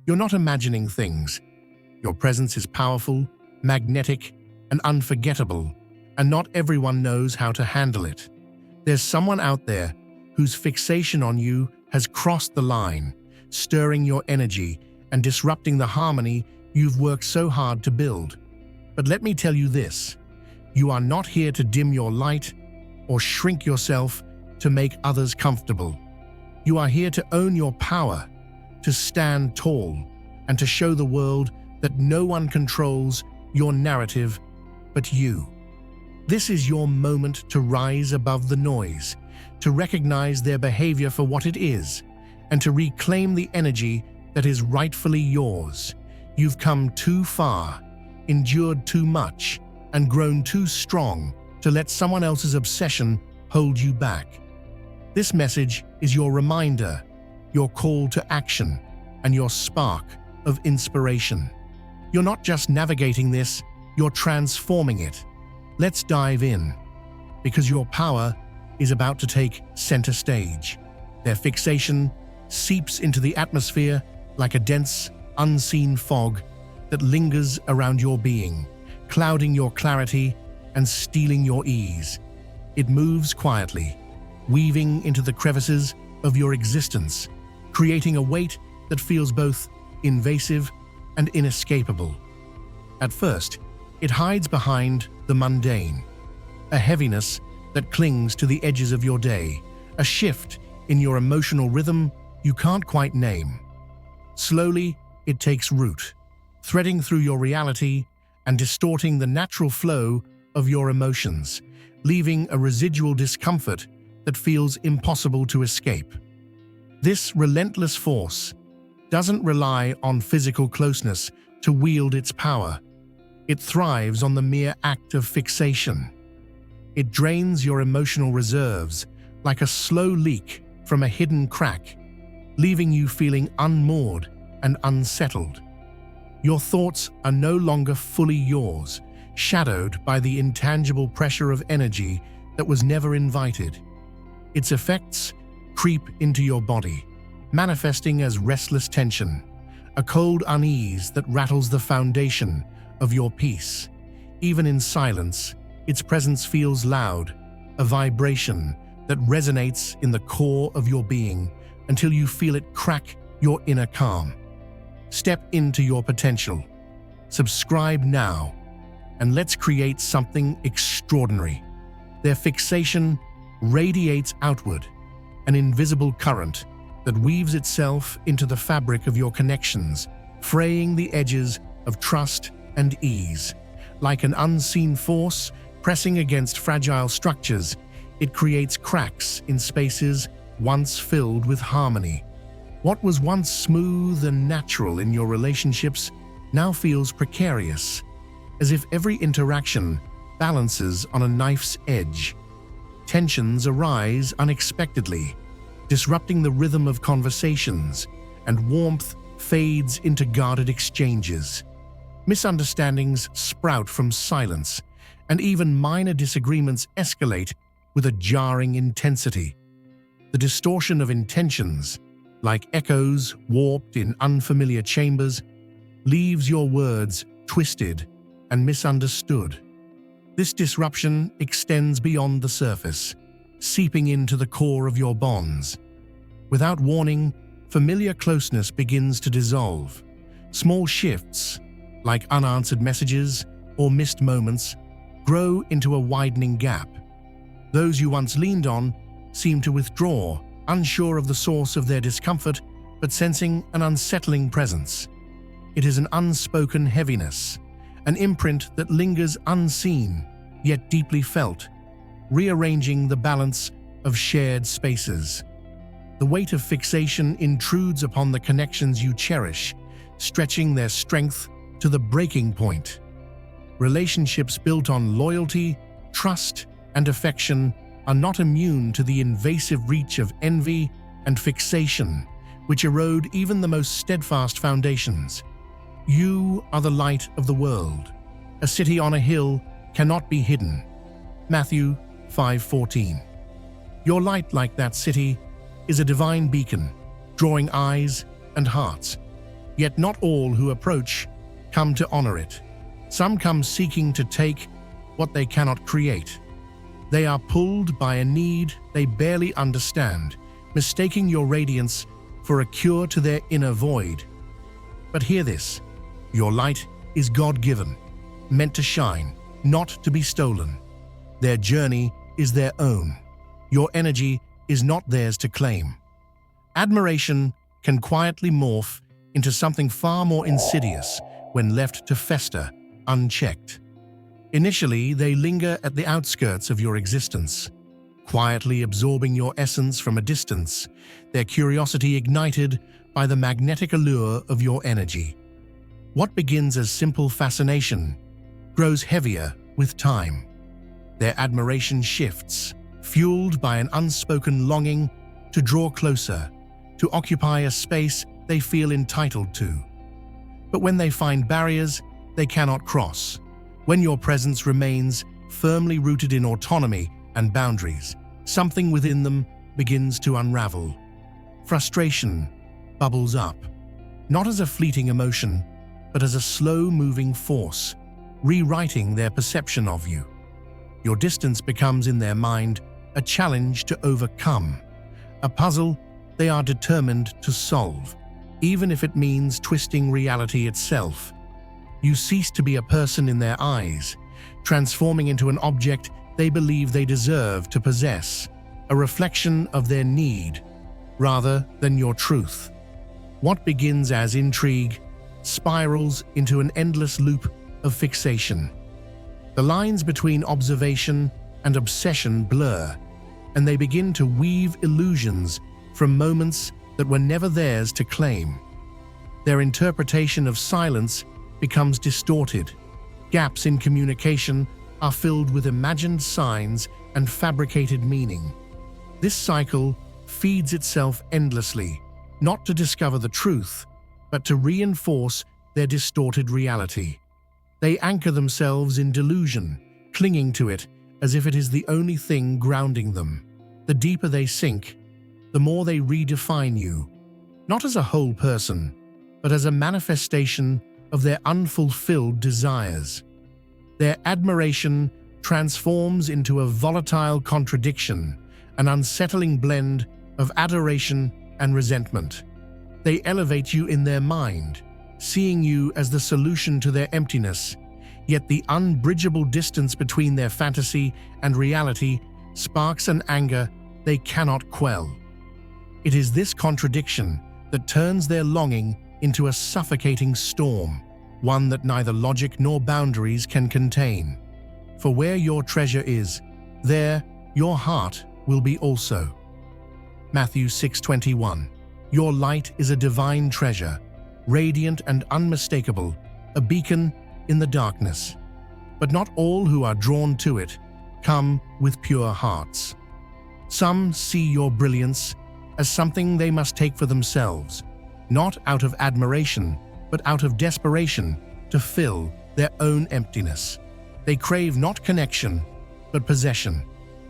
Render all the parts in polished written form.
You're not imagining things. Your presence is powerful, magnetic, and unforgettable, and not everyone knows how to handle it. There's someone out there whose fixation on you has crossed the line, stirring your energy and disrupting the harmony you've worked so hard to build. But let me tell you this, you are not here to dim your light or shrink yourself to make others comfortable. You are here to own your power, to stand tall, and to show the world that no one controls your narrative but you. This is your moment to rise above the noise, to recognize their behavior for what it is, and to reclaim the energy that is rightfully yours. You've come too far, endured too much, and grown too strong to let someone else's obsession hold you back. This message is your reminder, your call to action, and your spark of inspiration. You're not just navigating this, you're transforming it. Let's dive in, because your power is about to take center stage. Their fixation seeps into the atmosphere like a dense, unseen fog that lingers around your being, clouding your clarity and stealing your ease. It moves quietly, weaving into the crevices of your existence, creating a weight that feels both invasive and inescapable. At first, it hides behind the mundane, a heaviness that clings to the edges of your day, a shift in your emotional rhythm you can't quite name. Slowly, it takes root, threading through your reality and distorting the natural flow of your emotions, leaving a residual discomfort that feels impossible to escape. This relentless force doesn't rely on physical closeness to wield its power. It thrives on the mere act of fixation. It drains your emotional reserves like a slow leak from a hidden crack, leaving you feeling unmoored and unsettled. Your thoughts are no longer fully yours, shadowed by the intangible pressure of energy that was never invited. Its effects creep into your body, manifesting as restless tension, a cold unease that rattles the foundation of your peace. Even in silence, its presence feels loud, a vibration that resonates in the core of your being until you feel it crack your inner calm. Step into your potential. Subscribe now, and let's create something extraordinary. Their fixation radiates outward, an invisible current that weaves itself into the fabric of your connections, fraying the edges of trust and ease. Like an unseen force pressing against fragile structures, it creates cracks in spaces once filled with harmony. What was once smooth and natural in your relationships now feels precarious, as if every interaction balances on a knife's edge. Tensions arise unexpectedly, disrupting the rhythm of conversations, and warmth fades into guarded exchanges. Misunderstandings sprout from silence, and even minor disagreements escalate with a jarring intensity. The distortion of intentions, like echoes warped in unfamiliar chambers, leaves your words twisted and misunderstood. This disruption extends beyond the surface, seeping into the core of your bonds. Without warning, familiar closeness begins to dissolve. Small shifts, like unanswered messages or missed moments, grow into a widening gap. Those you once leaned on seem to withdraw, unsure of the source of their discomfort, but sensing an unsettling presence. It is an unspoken heaviness, an imprint that lingers unseen, yet deeply felt, rearranging the balance of shared spaces. The weight of fixation intrudes upon the connections you cherish, stretching their strength to the breaking point. Relationships built on loyalty, trust, and affection are not immune to the invasive reach of envy and fixation, which erode even the most steadfast foundations. You are the light of the world. A city on a hill cannot be hidden. Matthew 5:14. Your light, like that city, is a divine beacon, drawing eyes and hearts. Yet not all who approach come to honor it. Some come seeking to take what they cannot create. They are pulled by a need they barely understand, mistaking your radiance for a cure to their inner void. But hear this: your light is God-given, meant to shine, not to be stolen. Their journey is their own. Your energy is not theirs to claim. Admiration can quietly morph into something far more insidious when left to fester, unchecked. Initially, they linger at the outskirts of your existence, quietly absorbing your essence from a distance, their curiosity ignited by the magnetic allure of your energy. What begins as simple fascination grows heavier with time. Their admiration shifts, fueled by an unspoken longing to draw closer, to occupy a space they feel entitled to. But when they find barriers they cannot cross, when your presence remains firmly rooted in autonomy and boundaries, something within them begins to unravel. Frustration bubbles up, not as a fleeting emotion, but as a slow-moving force, rewriting their perception of you. Your distance becomes in their mind a challenge to overcome, a puzzle they are determined to solve, even if it means twisting reality itself. You cease to be a person in their eyes, transforming into an object they believe they deserve to possess, a reflection of their need, rather than your truth. What begins as intrigue spirals into an endless loop of fixation. The lines between observation and obsession blur, and they begin to weave illusions from moments that were never theirs to claim. Their interpretation of silence becomes distorted. Gaps in communication are filled with imagined signs and fabricated meaning. This cycle feeds itself endlessly, not to discover the truth, but to reinforce their distorted reality. They anchor themselves in delusion, clinging to it as if it is the only thing grounding them. The deeper they sink, the more they redefine you, not as a whole person, but as a manifestation of their unfulfilled desires. Their admiration transforms into a volatile contradiction, an unsettling blend of adoration and resentment. They elevate you in their mind, seeing you as the solution to their emptiness, yet the unbridgeable distance between their fantasy and reality sparks an anger they cannot quell. It is this contradiction that turns their longing into a suffocating storm, one that neither logic nor boundaries can contain. For where your treasure is, there your heart will be also. Matthew 6:21. Your light is a divine treasure, radiant and unmistakable, a beacon in the darkness. But not all who are drawn to it come with pure hearts. Some see your brilliance as something they must take for themselves, not out of admiration, but out of desperation to fill their own emptiness. They crave not connection, but possession,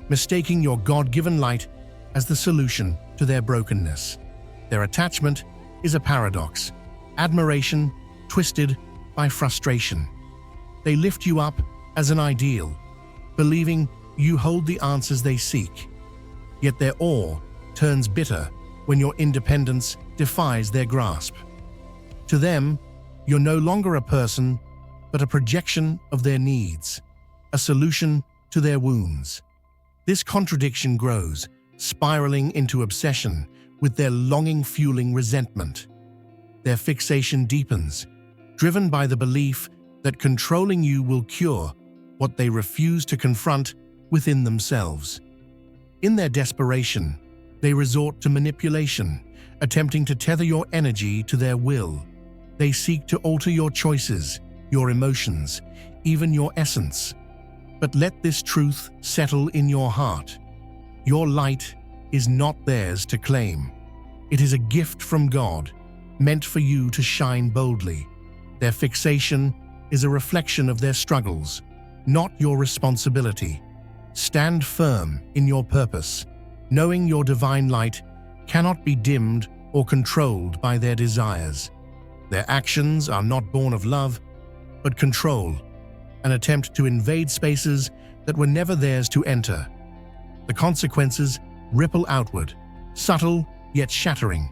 mistaking your God-given light as the solution to their brokenness. Their attachment is a paradox, admiration twisted by frustration. They lift you up as an ideal, believing you hold the answers they seek. Yet their awe turns bitter when your independence defies their grasp. To them, you're no longer a person, but a projection of their needs, a solution to their wounds. This contradiction grows, spiraling into obsession, with their longing fueling resentment. Their fixation deepens, driven by the belief that controlling you will cure what they refuse to confront within themselves. In their desperation, they resort to manipulation, attempting to tether your energy to their will. They seek to alter your choices, your emotions, even your essence. But let this truth settle in your heart. Your light is not theirs to claim. It is a gift from God, meant for you to shine boldly. Their fixation is a reflection of their struggles, not your responsibility. Stand firm in your purpose, knowing your divine light cannot be dimmed or controlled by their desires. Their actions are not born of love, but control, an attempt to invade spaces that were never theirs to enter. The consequences ripple outward, subtle yet shattering,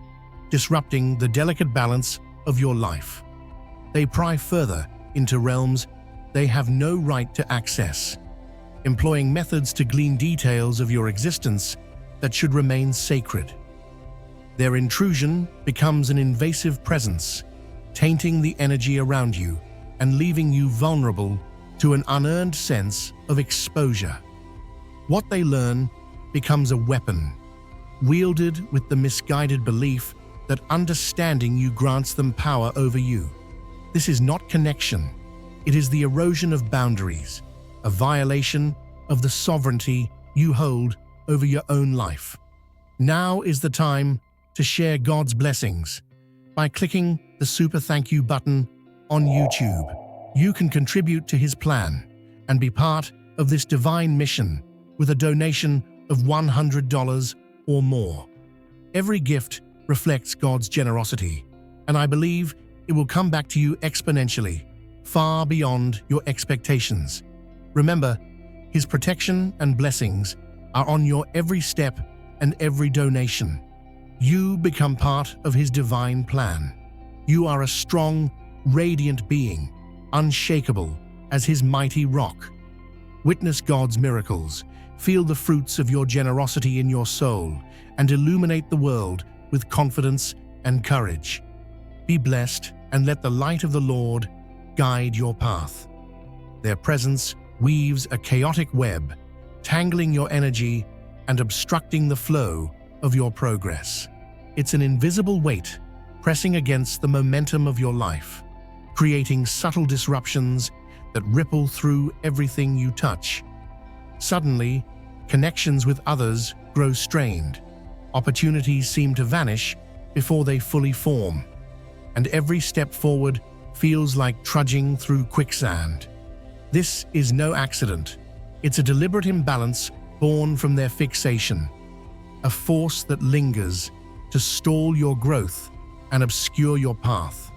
disrupting the delicate balance of your life. They pry further into realms they have no right to access, employing methods to glean details of your existence that should remain sacred. Their intrusion becomes an invasive presence, tainting the energy around you and leaving you vulnerable to an unearned sense of exposure. What they learn becomes a weapon, wielded with the misguided belief that understanding you grants them power over you. This is not connection. It is the erosion of boundaries, a violation of the sovereignty you hold over your own life. Now is the time to share God's blessings. By clicking the Super Thank You button on YouTube, you can contribute to His plan and be part of this divine mission with a donation of $100 or more. Every gift reflects God's generosity, and I believe it will come back to you exponentially, far beyond your expectations. Remember, His protection and blessings are on your every step and every donation. You become part of His divine plan. You are a strong, radiant being, unshakable as His mighty rock. Witness God's miracles, feel the fruits of your generosity in your soul, and illuminate the world with confidence and courage. Be blessed and let the light of the Lord guide your path. Their presence weaves a chaotic web, tangling your energy and obstructing the flow of your progress. It's an invisible weight pressing against the momentum of your life, creating subtle disruptions that ripple through everything you touch. Suddenly, connections with others grow strained. Opportunities seem to vanish before they fully form, and every step forward feels like trudging through quicksand. This is no accident. It's a deliberate imbalance born from their fixation, a force that lingers to stall your growth and obscure your path.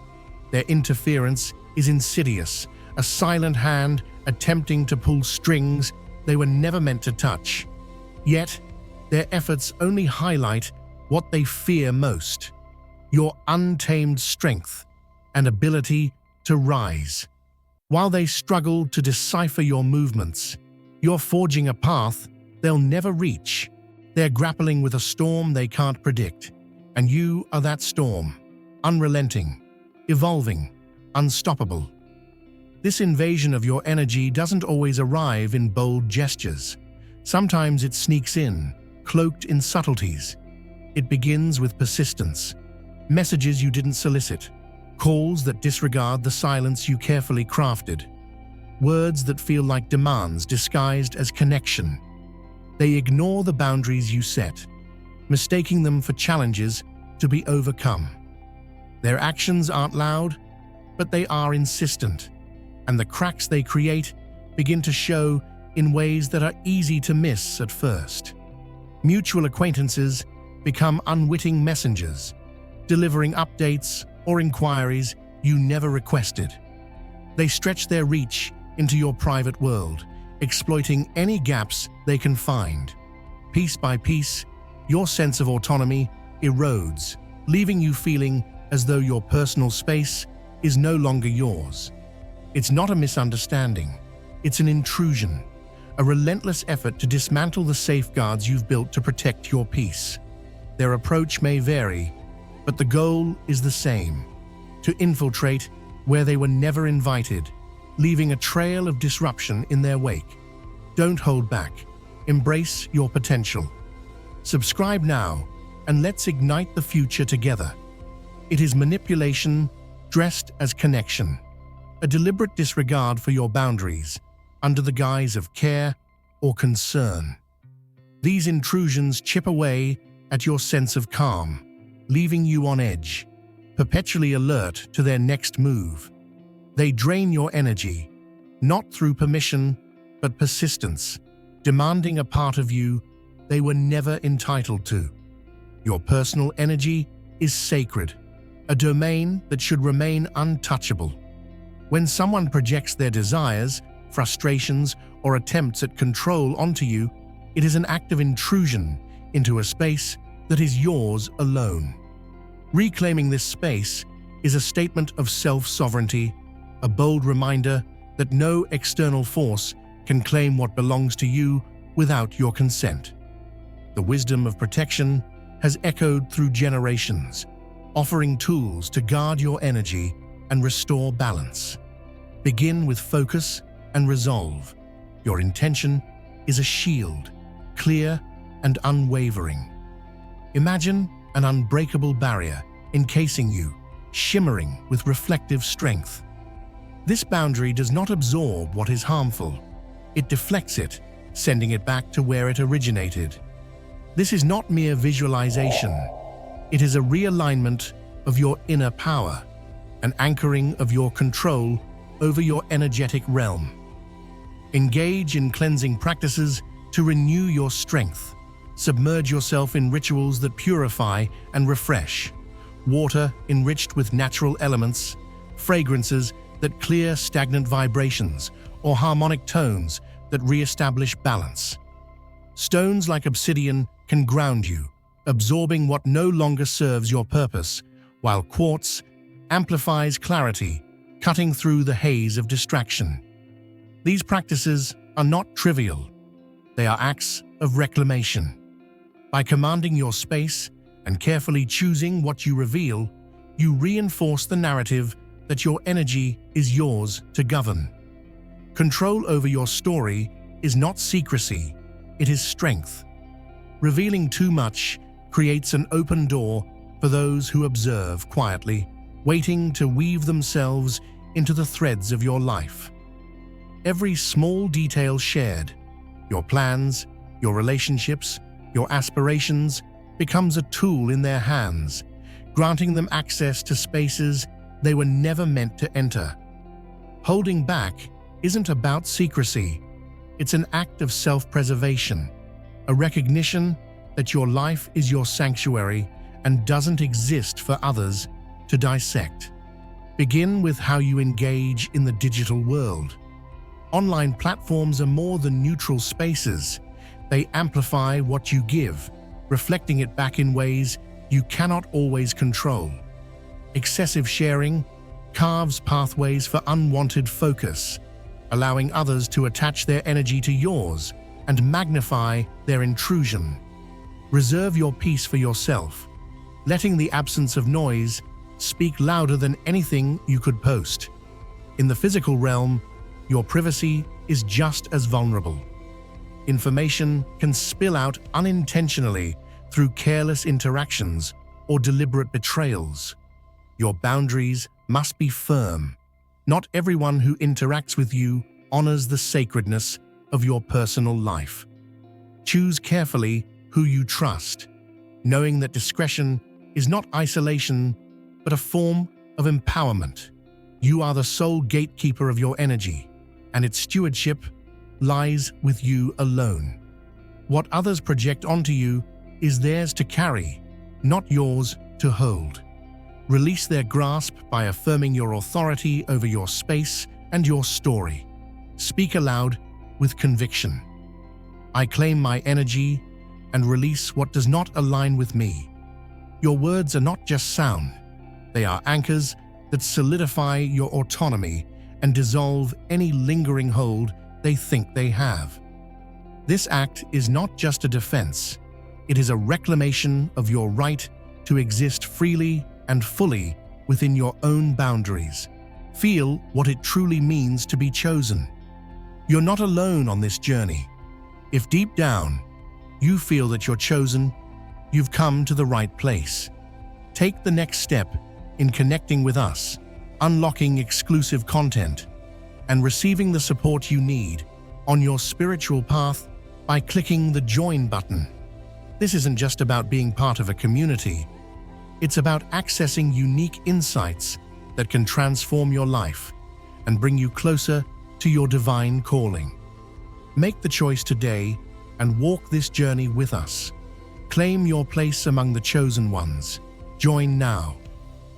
Their interference is insidious, a silent hand attempting to pull strings they were never meant to touch. Yet, their efforts only highlight what they fear most: your untamed strength and ability to rise. While they struggle to decipher your movements, you're forging a path they'll never reach. They're grappling with a storm they can't predict, and you are that storm, unrelenting, evolving, unstoppable. This invasion of your energy doesn't always arrive in bold gestures. Sometimes it sneaks in, cloaked in subtleties. It begins with persistence, messages you didn't solicit, calls that disregard the silence you carefully crafted, words that feel like demands disguised as connection. They ignore the boundaries you set, mistaking them for challenges to be overcome. Their actions aren't loud, but they are insistent, and the cracks they create begin to show in ways that are easy to miss at first. Mutual acquaintances become unwitting messengers, delivering updates or inquiries you never requested. They stretch their reach into your private world, exploiting any gaps they can find. Piece by piece, your sense of autonomy erodes, leaving you feeling as though your personal space is no longer yours. It's not a misunderstanding, it's an intrusion, a relentless effort to dismantle the safeguards you've built to protect your peace. Their approach may vary, but the goal is the same: to infiltrate where they were never invited, leaving a trail of disruption in their wake. Don't hold back. Embrace your potential. Subscribe now, and let's ignite the future together. It is manipulation dressed as connection, a deliberate disregard for your boundaries under the guise of care or concern. These intrusions chip away at your sense of calm, leaving you on edge, perpetually alert to their next move. They drain your energy, not through permission, but persistence, demanding a part of you they were never entitled to. Your personal energy is sacred, a domain that should remain untouchable. When someone projects their desires, frustrations, or attempts at control onto you, it is an act of intrusion into a space that is yours alone. Reclaiming this space is a statement of self-sovereignty, a bold reminder that no external force can claim what belongs to you without your consent. The wisdom of protection has echoed through generations, offering tools to guard your energy and restore balance. Begin with focus and resolve. Your intention is a shield, clear and unwavering. Imagine an unbreakable barrier encasing you, shimmering with reflective strength. This boundary does not absorb what is harmful. It deflects it, sending it back to where it originated. This is not mere visualization. It is a realignment of your inner power, an anchoring of your control over your energetic realm. Engage in cleansing practices to renew your strength. Submerge yourself in rituals that purify and refresh. Water enriched with natural elements, fragrances that clear stagnant vibrations, or harmonic tones that re-establish balance. Stones like obsidian can ground you, absorbing what no longer serves your purpose, while quartz amplifies clarity, cutting through the haze of distraction. These practices are not trivial. They are acts of reclamation. By commanding your space and carefully choosing what you reveal, you reinforce the narrative that your energy is yours to govern. Control over your story is not secrecy, it is strength. Revealing too much creates an open door for those who observe quietly, waiting to weave themselves into the threads of your life. Every small detail shared, your plans, your relationships, your aspirations, becomes a tool in their hands, granting them access to spaces they were never meant to enter. Holding back isn't about secrecy. It's an act of self-preservation, a recognition that your life is your sanctuary and doesn't exist for others to dissect. Begin with how you engage in the digital world. Online platforms are more than neutral spaces. They amplify what you give, reflecting it back in ways you cannot always control. Excessive sharing carves pathways for unwanted focus, allowing others to attach their energy to yours and magnify their intrusion. Reserve your peace for yourself, letting the absence of noise speak louder than anything you could post. In the physical realm, your privacy is just as vulnerable. Information can spill out unintentionally through careless interactions or deliberate betrayals. Your boundaries must be firm. Not everyone who interacts with you honors the sacredness of your personal life. Choose carefully who you trust, knowing that discretion is not isolation, but a form of empowerment. You are the sole gatekeeper of your energy, and its stewardship lies with you alone. What others project onto you is theirs to carry, not yours to hold. Release their grasp by affirming your authority over your space and your story. Speak aloud with conviction. I claim my energy and release what does not align with me. Your words are not just sound. They are anchors that solidify your autonomy and dissolve any lingering hold they think they have. This act is not just a defense. It is a reclamation of your right to exist freely and fully within your own boundaries. Feel what it truly means to be chosen. You're not alone on this journey. If deep down you feel that you're chosen, you've come to the right place. Take the next step in connecting with us, unlocking exclusive content, and receiving the support you need on your spiritual path by clicking the Join button. This isn't just about being part of a community. It's about accessing unique insights that can transform your life and bring you closer to your divine calling. Make the choice today and walk this journey with us. Claim your place among the chosen ones. Join now.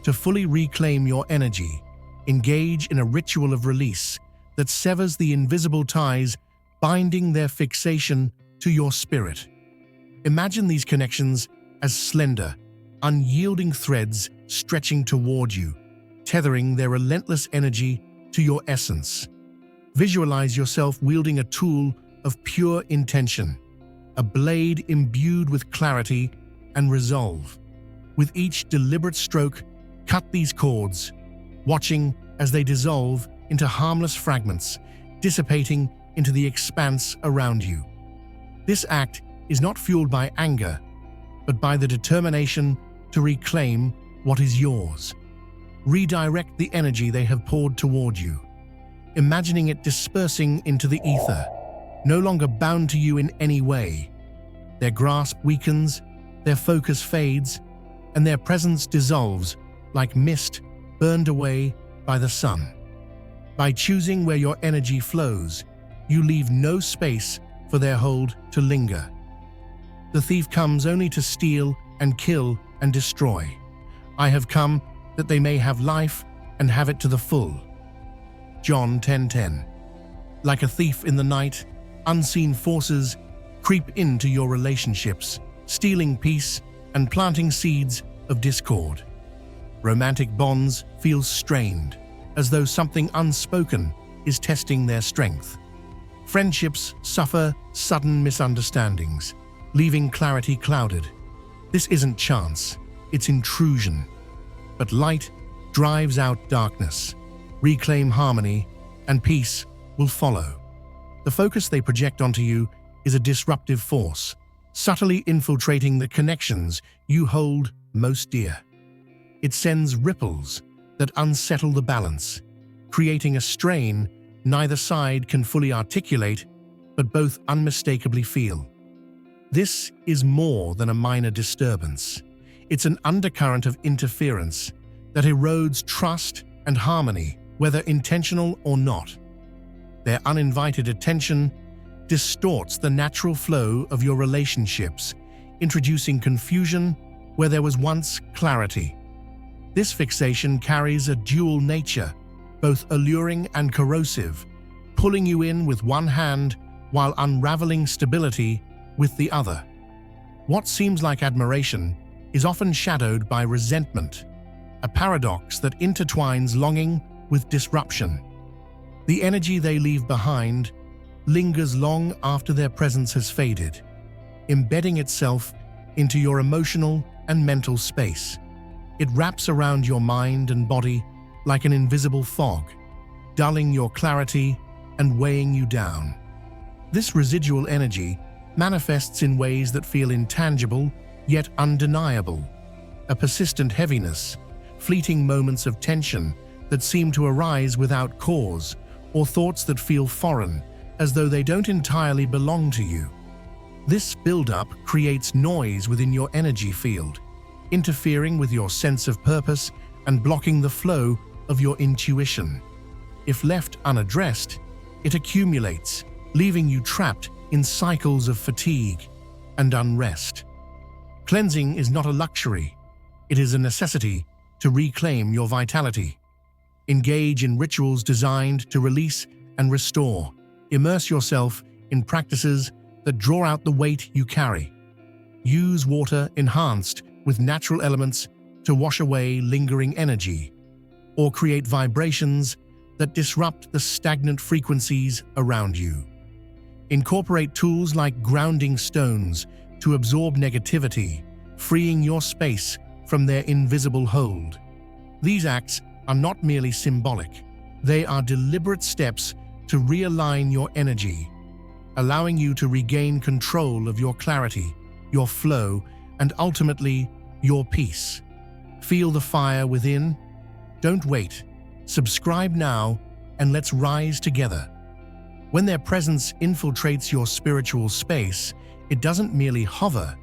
To fully reclaim your energy, engage in a ritual of release that severs the invisible ties binding their fixation to your spirit. Imagine these connections as slender, unyielding threads stretching toward you, tethering their relentless energy to your essence. Visualize yourself wielding a tool of pure intention, a blade imbued with clarity and resolve. With each deliberate stroke, cut these cords, watching as they dissolve into harmless fragments, dissipating into the expanse around you. This act is not fueled by anger, but by the determination to reclaim what is yours. Redirect the energy they have poured toward you, imagining it dispersing into the ether, no longer bound to you in any way. Their grasp weakens, their focus fades, and their presence dissolves like mist burned away by the sun. By choosing where your energy flows, you leave no space for their hold to linger. The thief comes only to steal and kill and destroy. I have come that they may have life and have it to the full. John 10:10. Like a thief in the night, unseen forces creep into your relationships, stealing peace and planting seeds of discord. Romantic bonds feel strained, as though something unspoken is testing their strength. Friendships suffer sudden misunderstandings, leaving clarity clouded. This isn't chance, it's intrusion. But light drives out darkness. Reclaim harmony, and peace will follow. The focus they project onto you is a disruptive force, subtly infiltrating the connections you hold most dear. It sends ripples that unsettle the balance, creating a strain neither side can fully articulate, but both unmistakably feel. This is more than a minor disturbance. It's an undercurrent of interference that erodes trust and harmony, whether intentional or not. Their uninvited attention distorts the natural flow of your relationships, introducing confusion where there was once clarity. This fixation carries a dual nature, both alluring and corrosive, pulling you in with one hand while unraveling stability with the other. What seems like admiration is often shadowed by resentment, a paradox that intertwines longing with disruption. The energy they leave behind lingers long after their presence has faded, embedding itself into your emotional and mental space. It wraps around your mind and body like an invisible fog, dulling your clarity and weighing you down. This residual energy manifests in ways that feel intangible yet undeniable, a persistent heaviness, fleeting moments of tension that seem to arise without cause, or thoughts that feel foreign, as though they don't entirely belong to you. This buildup creates noise within your energy field, interfering with your sense of purpose and blocking the flow of your intuition. If left unaddressed, it accumulates, leaving you trapped in cycles of fatigue and unrest. Cleansing is not a luxury, it is a necessity to reclaim your vitality. Engage in rituals designed to release and restore. Immerse yourself in practices that draw out the weight you carry. Use water enhanced with natural elements to wash away lingering energy, or create vibrations that disrupt the stagnant frequencies around you. Incorporate tools like grounding stones to absorb negativity, freeing your space from their invisible hold. These acts are not merely symbolic, they are deliberate steps to realign your energy, allowing you to regain control of your clarity, your flow, and ultimately, your peace. Feel the fire within? Don't wait. Subscribe now, and let's rise together. When their presence infiltrates your spiritual space, it doesn't merely hover,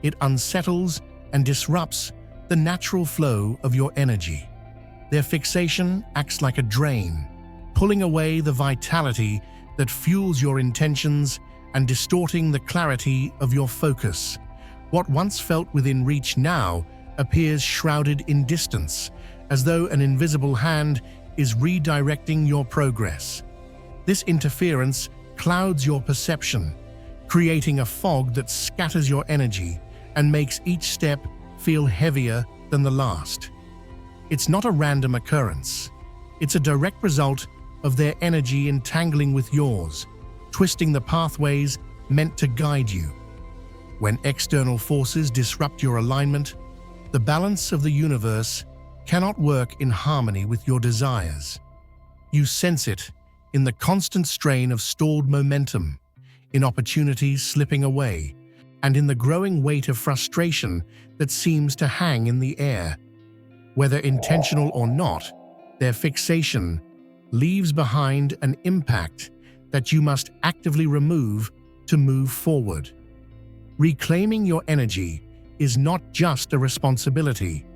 it unsettles and disrupts the natural flow of your energy. Their fixation acts like a drain, pulling away the vitality that fuels your intentions and distorting the clarity of your focus. What once felt within reach now appears shrouded in distance, as though an invisible hand is redirecting your progress. This interference clouds your perception, creating a fog that scatters your energy and makes each step feel heavier than the last. It's not a random occurrence. It's a direct result of their energy entangling with yours, twisting the pathways meant to guide you. When external forces disrupt your alignment, the balance of the universe cannot work in harmony with your desires. You sense it in the constant strain of stalled momentum, in opportunities slipping away, and in the growing weight of frustration that seems to hang in the air. Whether intentional or not, their fixation leaves behind an impact that you must actively remove to move forward. Reclaiming your energy is not just a responsibility,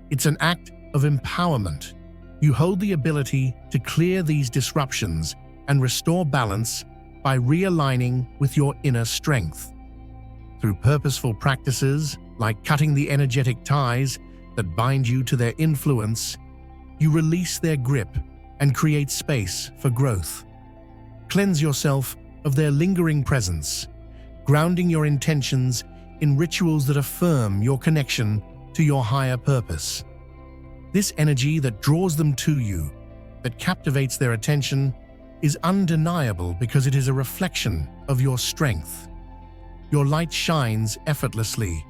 it's an act of empowerment. You hold the ability to clear these disruptions and restore balance by realigning with your inner strength. Through purposeful practices like cutting the energetic ties that bind you to their influence, you release their grip and create space for growth. Cleanse yourself of their lingering presence, grounding your intentions in rituals that affirm your connection to your higher purpose. This energy that draws them to you, that captivates their attention, is undeniable because it is a reflection of your strength. Your light shines effortlessly,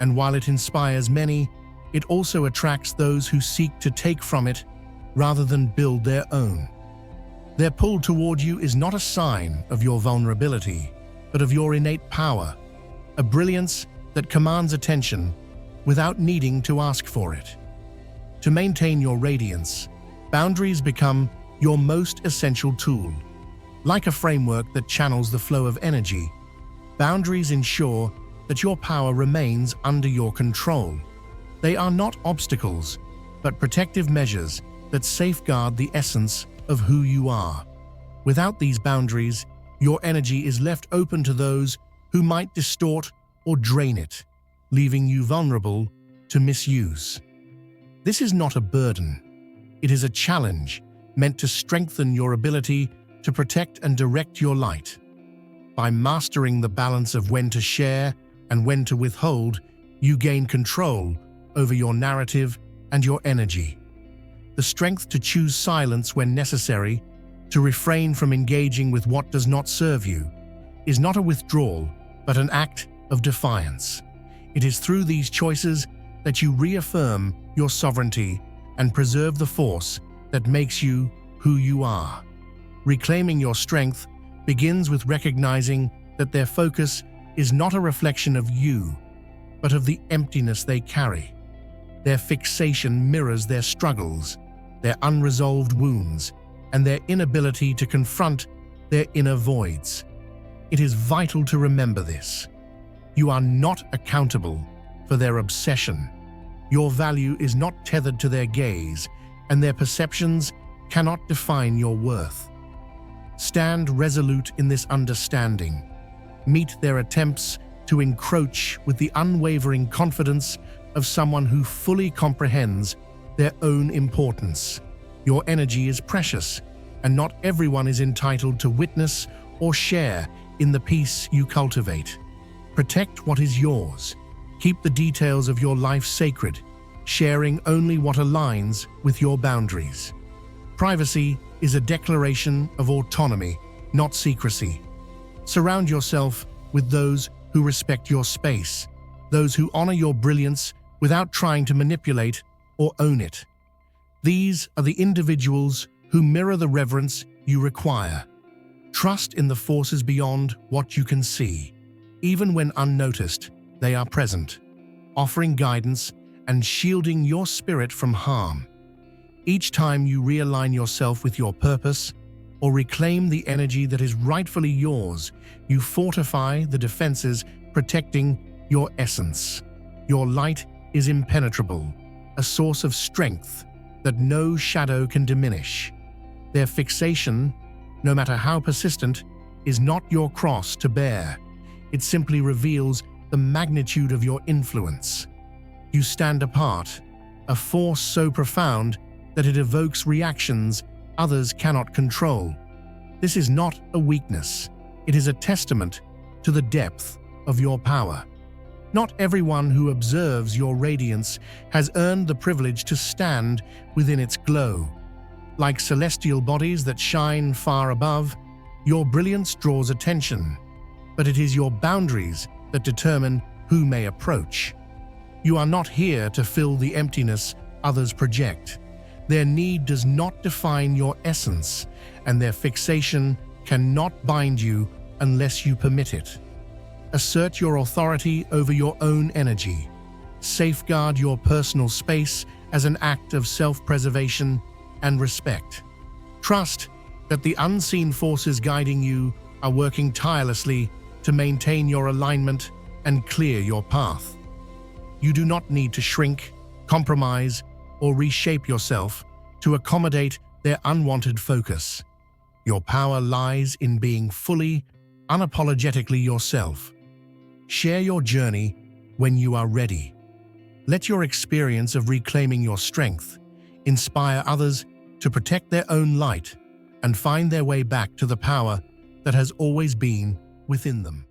and while it inspires many, it also attracts those who seek to take from it rather than build their own. Their pull toward you is not a sign of your vulnerability, but of your innate power, a brilliance that commands attention without needing to ask for it. To maintain your radiance, boundaries become your most essential tool. Like a framework that channels the flow of energy, boundaries ensure that your power remains under your control. They are not obstacles, but protective measures that safeguard the essence of who you are. Without these boundaries, your energy is left open to those who might distort or drain it, leaving you vulnerable to misuse. This is not a burden. It is a challenge meant to strengthen your ability to protect and direct your light. By mastering the balance of when to share and when to withhold, you gain control over your narrative and your energy. The strength to choose silence when necessary, to refrain from engaging with what does not serve you, is not a withdrawal, but an act of defiance. It is through these choices that you reaffirm your sovereignty and preserve the force that makes you who you are. Reclaiming your strength begins with recognizing that their focus is not a reflection of you, but of the emptiness they carry. Their fixation mirrors their struggles, their unresolved wounds, and their inability to confront their inner voids. It is vital to remember this. You are not accountable for their obsession. Your value is not tethered to their gaze, and their perceptions cannot define your worth. Stand resolute in this understanding. Meet their attempts to encroach with the unwavering confidence of someone who fully comprehends their own importance. Your energy is precious, and not everyone is entitled to witness or share in the peace you cultivate. Protect what is yours. Keep the details of your life sacred, sharing only what aligns with your boundaries. Privacy is a declaration of autonomy, not secrecy. Surround yourself with those who respect your space, those who honor your brilliance without trying to manipulate or own it. These are the individuals who mirror the reverence you require. Trust in the forces beyond what you can see. Even when unnoticed, they are present, offering guidance and shielding your spirit from harm. Each time you realign yourself with your purpose or reclaim the energy that is rightfully yours, you fortify the defenses protecting your essence. Your light is impenetrable, a source of strength that no shadow can diminish. Their fixation, no matter how persistent, is not your cross to bear. It simply reveals the magnitude of your influence. You stand apart, a force so profound that it evokes reactions others cannot control. This is not a weakness. It is a testament to the depth of your power. Not everyone who observes your radiance has earned the privilege to stand within its glow. Like celestial bodies that shine far above, your brilliance draws attention, but it is your boundaries that determine who may approach. You are not here to fill the emptiness others project. Their need does not define your essence, and their fixation cannot bind you unless you permit it. Assert your authority over your own energy. Safeguard your personal space as an act of self-preservation and respect. Trust that the unseen forces guiding you are working tirelessly to maintain your alignment and clear your path. You do not need to shrink, compromise, or reshape yourself to accommodate their unwanted focus. Your power lies in being fully, unapologetically yourself. Share your journey when you are ready. Let your experience of reclaiming your strength inspire others to protect their own light and find their way back to the power that has always been within them.